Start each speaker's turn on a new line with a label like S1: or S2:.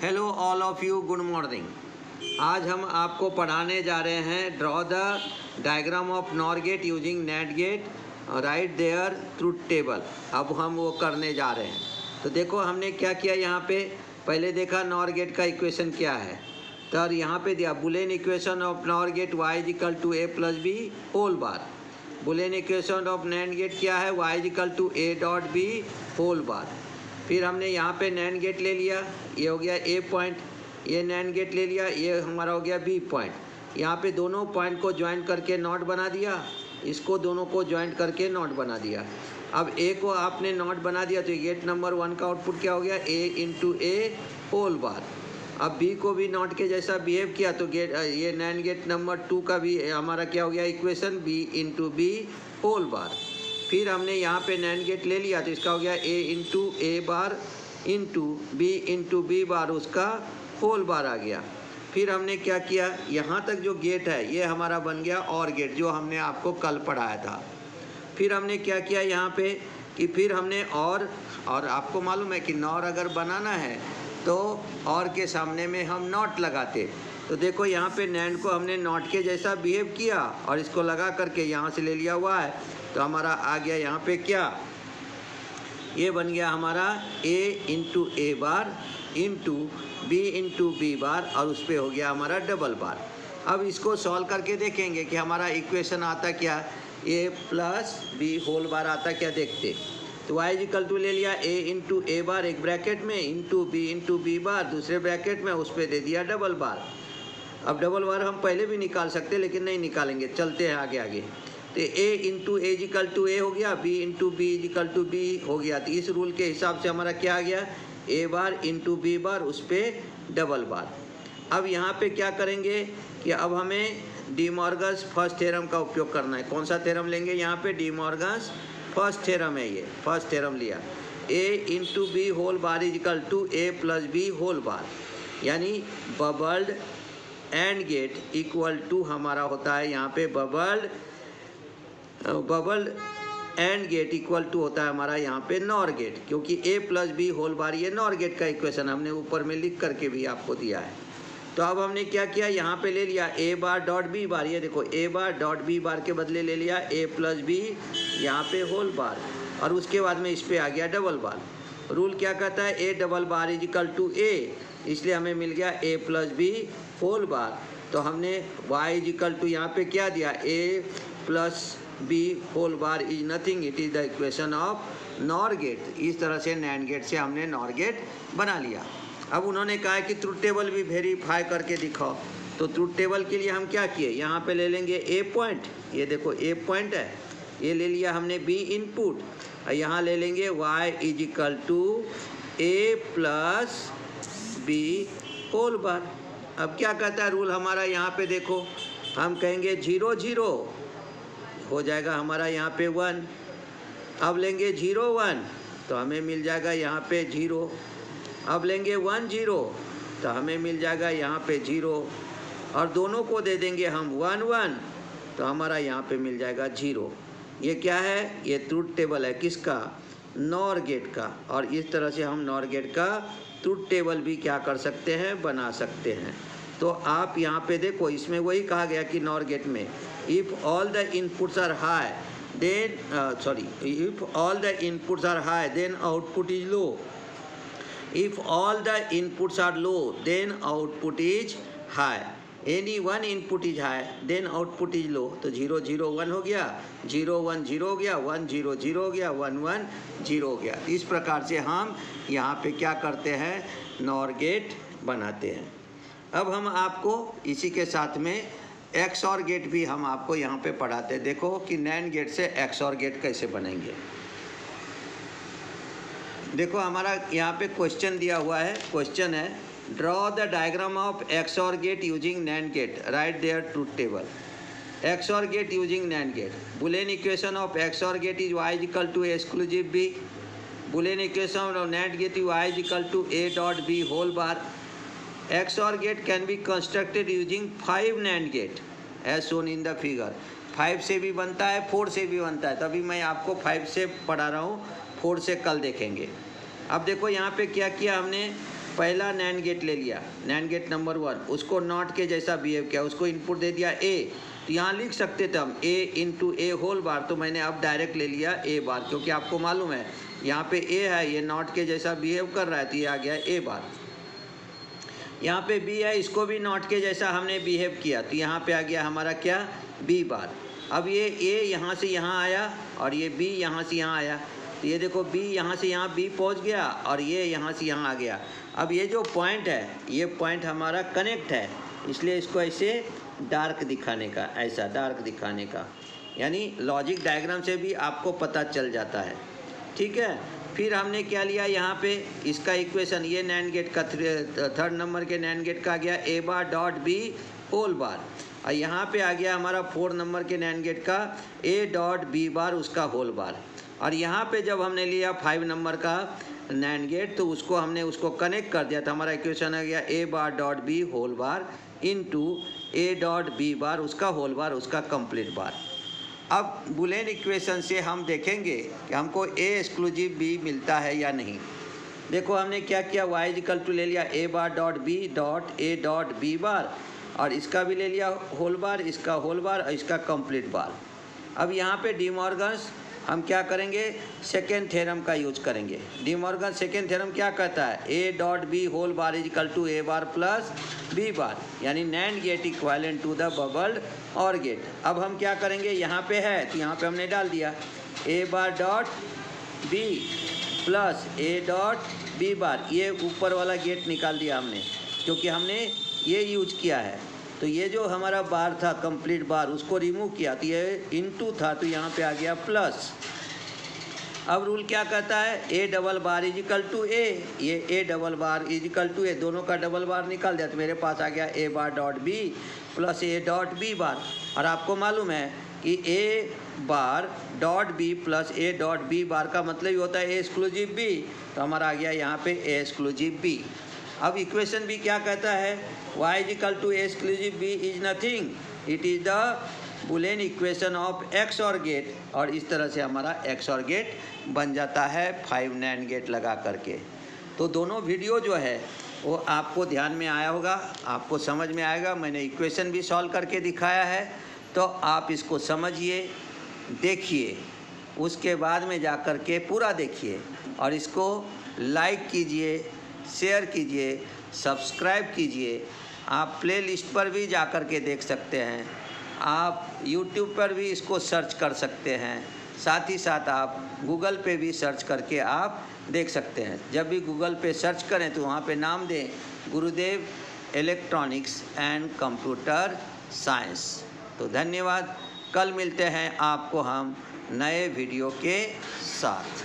S1: Hello all of you, good morning. आज हम आपको पढ़ाने जा रहे हैं draw the diagram of NOR gate using NAND gate, write their truth table. अब हम वो करने जा रहे हैं। तो देखो हमने क्या किया यहाँ पे, पहले देखा नॉर गेट का इक्वेशन क्या है। तो यहाँ पे दिया Boolean equation of NOR gate y is equal to a plus B whole bar. Boolean equation of NAND gate क्या है, y is equal to a dot b whole bar. फिर हमने यहाँ पे नैंड गेट ले लिया, ये हो गया a पॉइंट, ये नैंड गेट ले लिया, ये हमारा हो गया b पॉइंट। यहाँ पे दोनों पॉइंट को ज्वाइन करके नॉट बना दिया, इसको दोनों को ज्वाइन करके नॉट बना दिया। अब a को आपने नॉट बना दिया तो गेट नंबर 1 का आउटपुट क्या हो गया, a into a whole bar. अब b को भी नॉट के जैसा बिहेव किया तो गेट ये नैंड गेट नंबर 2 का भी हमारा क्या हो गया equation, b into b whole bar. फिर हमने यहाँ पे नैंड गेट ले लिया तो इसका हो गया a into a bar into b बार, उसका होल बार आ गया। फिर हमने क्या किया, यहाँ तक जो गेट है ये हमारा बन गया और गेट, जो हमने आपको कल पढ़ाया था। फिर हमने क्या किया यहाँ पे कि फिर हमने और आपको मालूम है कि नॉर अगर बनाना है तो और के सामने में हम नॉट लगाते। तो देखो यहाँ पे नैंड को हमने नॉट के जैसा बिहेव किया और इसको लगा करके यहाँ से ले लिया हुआ है, तो हमारा आ गया यहाँ पे क्या, ये बन गया हमारा a into A bar into b बार और उस पर हो गया हमारा डबल बार। अब इसको सॉल्व करके देखेंगे कि हमारा इक्वेशन आता क्या, a plus B whole bar आता क्या, देखते। तो y इक्वल टू ले लिया a इंटू ए बार एक ब्रैकेट में इंटू बी बार दूसरे ब्रैकेट में, उस पर दे दिया डबल बार। अब डबल बार हम पहले भी निकाल सकते लेकिन नहीं निकालेंगे, चलते हैं आगे आगे। तो a into A equal to A हो गया, b into B equal to B हो गया। तो इस रूल के हिसाब से हमारा क्या आ गया, a bar into B bar उस पर डबल बार। अब यहाँ पे क्या करेंगे कि अब हमें डी मॉर्गन्स फर्स्ट थ्योरम का उपयोग करना है। कौन सा थ्योरम लेंगे यहाँ पे, डी मॉर्गन्स फर्स्ट थ्योरम है, ये फर्स्ट थ्योरम लिया। a into B whole bar is equal to a plus B whole bar, यानी bubbled AND gate equal to हमारा होता है यहाँ पे bubbled AND gate equal to होता है हमारा यहाँ पे नॉर गेट, क्योंकि a plus B whole bar ये नॉर गेट का इक्वेशन हमने ऊपर में लिख करके भी आपको दिया है। तो अब हमने क्या किया, यहाँ पे ले लिया a bar dot B bar, ये देखो a bar dot B bar के बदले ले लिया a प्लस बी यहाँ पे होल बार, और उसके बाद में इस पर आ गया डबल बार। रूल क्या कहता है, a double bar is equal to a, इसलिए हमें मिल गया a plus B whole bar. तो हमने y इज इक्वल टू यहाँ पे क्या दिया, a plus B whole bar is nothing, it is the equation of NOR gate. इस तरह से नैंड गेट से हमने नॉर गेट बना लिया। अब उन्होंने कहा है कि ट्रूथ टेबल भी वेरीफाई करके दिखाओ। तो ट्रूथ टेबल के लिए हम क्या किए, यहाँ पे ले लेंगे a पॉइंट, ये देखो a पॉइंट है, ये ले लिया हमने b इनपुट, और यहाँ ले लेंगे y is equal to a plus B whole bar. अब क्या कहता है रूल हमारा, यहाँ पे देखो हम कहेंगे 0 0 हो जाएगा हमारा यहाँ पे 1। अब लेंगे 0 1 तो हमें मिल जाएगा यहाँ पे 0। अब लेंगे 1 0 तो हमें मिल जाएगा यहाँ पे 0, और दोनों को दे देंगे हम 1 1 तो हमारा यहाँ पे मिल जाएगा 0। ये क्या है, ये ट्रूथ टेबल है किसका, नॉर गेट का। और इस तरह से हम नॉर गेट का ट्रूथ टेबल भी क्या कर सकते हैं, बना सकते हैं। तो आप यहाँ पे देखो, इसमें वही कहा गया कि नॉर गेट में if all the inputs are high then if all the inputs are high then output is low, if all the inputs are low then output is high, any one input is high then output is low। तो 0 0 1 हो गया, 0 1 0 हो गया, 1 0 0 हो गया, 1 1 0 हो गया। इस प्रकार से हम यहाँ पे क्या करते हैं, नॉर गेट बनाते हैं। अब हम आपको इसी के साथ में XOR गेट भी हम आपको यहाँ पे पढ़ाते हैं। देखो कि नैंड गेट से XOR गेट कैसे बनेंगे। देखो हमारा यहाँ पे क्वेश्चन दिया हुआ है, क्वेश्चन है draw the diagram of XOR gate using NAND gate, write their truth table. XOR gate using NAND gate, Boolean equation of XOR gate is y equal to exclusive b, बुलियन equation of NAND gate is y equal to a dot b whole bar. XOR gate can be constructed using 5 NAND gate as shown in the figure. 5 से भी बनता है, 4 से भी बनता है, तभी मैं आपको 5 से पढ़ा रहा हूँ, 4 से कल देखेंगे। अब देखो यहाँ पे क्या किया हमने, पहला नैंड गेट ले लिया, नैंड गेट नंबर 1, उसको नॉट के जैसा बिहेव किया, उसको इनपुट दे दिया ए, तो यहाँ लिख सकते थे हम ए इंटू ए होल बार, तो मैंने अब डायरेक्ट ले लिया ए बार, क्योंकि आपको मालूम है यहाँ पे ए है, ये नॉट के जैसा बिहेव कर रहा है, तो ये आ गया ए बार। यहाँ पे बी है, इसको भी नॉट के जैसा हमने बिहेव किया, तो यहाँ पे आ गया हमारा क्या, बी बार। अब ये ए यहाँ से यहाँ आया और ये बी यहाँ से यहाँ आया, तो ये देखो बी यहाँ से यहाँ बी पहुँच गया और ये यहाँ से यहाँ आ गया। अब ये जो पॉइंट है, ये पॉइंट हमारा कनेक्ट है, इसलिए इसको ऐसे डार्क दिखाने का, ऐसा डार्क दिखाने का, यानी लॉजिक डायग्राम से भी आपको पता चल जाता है। ठीक है, फिर हमने क्या लिया यहाँ पे, इसका इक्वेशन, ये नैंड गेट का थर्ड नंबर के नैंड गेट का आ गया A bar dot B whole bar, और यहाँ पे आ गया हमारा 4 नंबर के नैंड गेट का ए डॉट बी बार उसका होल बार। और यहाँ पे जब हमने लिया 5 नंबर का नैंड गेट, तो उसको हमने उसको कनेक्ट कर दिया, तो हमारा इक्वेशन आ गया A bar dot B whole bar into A dot B bar उसका होल बार उसका कंप्लीट बार। अब बुलियन इक्वेशन से हम देखेंगे कि हमको ए एक्सक्लूसिव बी मिलता है या नहीं। देखो हमने क्या किया, y इक्वल टू ले लिया A bar dot B dot A dot B bar, और इसका भी ले लिया होल बार, इसका होल बार और इसका कंप्लीट बार। अब यहाँ पे डी मॉर्गन्स हम क्या करेंगे, सेकेंड थ्योरम का यूज करेंगे। डी मॉर्गन सेकेंड थ्योरम क्या कहता है, A dot B whole bar is equal to A bar plus B bar, यानी NAND gate equivalent to the bubbled OR gate. अब हम क्या करेंगे, यहाँ पे है तो यहाँ पे हमने डाल दिया A bar dot B plus A dot B bar, ये ऊपर वाला गेट निकाल दिया हमने, क्योंकि हमने ये यूज किया है। तो ये जो हमारा बार था कंप्लीट बार, उसको रिमूव किया, तो ये इनटू था, तो यहाँ पे आ गया प्लस। अब रूल क्या कहता है, A double bar is equal to A, ये A double bar is equal to A, दोनों का डबल बार निकाल दिया, तो मेरे पास आ गया A bar dot B plus A dot B bar. और आपको मालूम है कि A bar dot B plus A dot B bar का मतलब ही होता है ए एक्सक्लूसिव बी, तो हमारा आ गया यहाँ पे ए एक्सक्लूसिव बी। अब इक्वेशन भी क्या कहता है, y is equal to A exclusive B is nothing, it is the Boolean equation of XOR gate, और इस तरह से हमारा एक्स और गेट बन जाता है 5 नैंड गेट लगा करके। तो दोनों वीडियो जो है वो आपको ध्यान में आया होगा, आपको समझ में आएगा। मैंने इक्वेशन भी सॉल्व करके दिखाया है, तो आप इसको समझिए, देखिए, उसके बाद में जा कर के पूरा देखिए, और इसको लाइक कीजिए, शेयर कीजिए, सब्सक्राइब कीजिए। आप प्लेलिस्ट पर भी जा कर के देख सकते हैं, आप यूट्यूब पर भी इसको सर्च कर सकते हैं, साथ ही साथ आप गूगल पे भी सर्च करके आप देख सकते हैं। जब भी गूगल पे सर्च करें तो वहाँ पे नाम दें गुरुदेव इलेक्ट्रॉनिक्स एंड कंप्यूटर साइंस। तो धन्यवाद, कल मिलते हैं आपको हम नए वीडियो के साथ।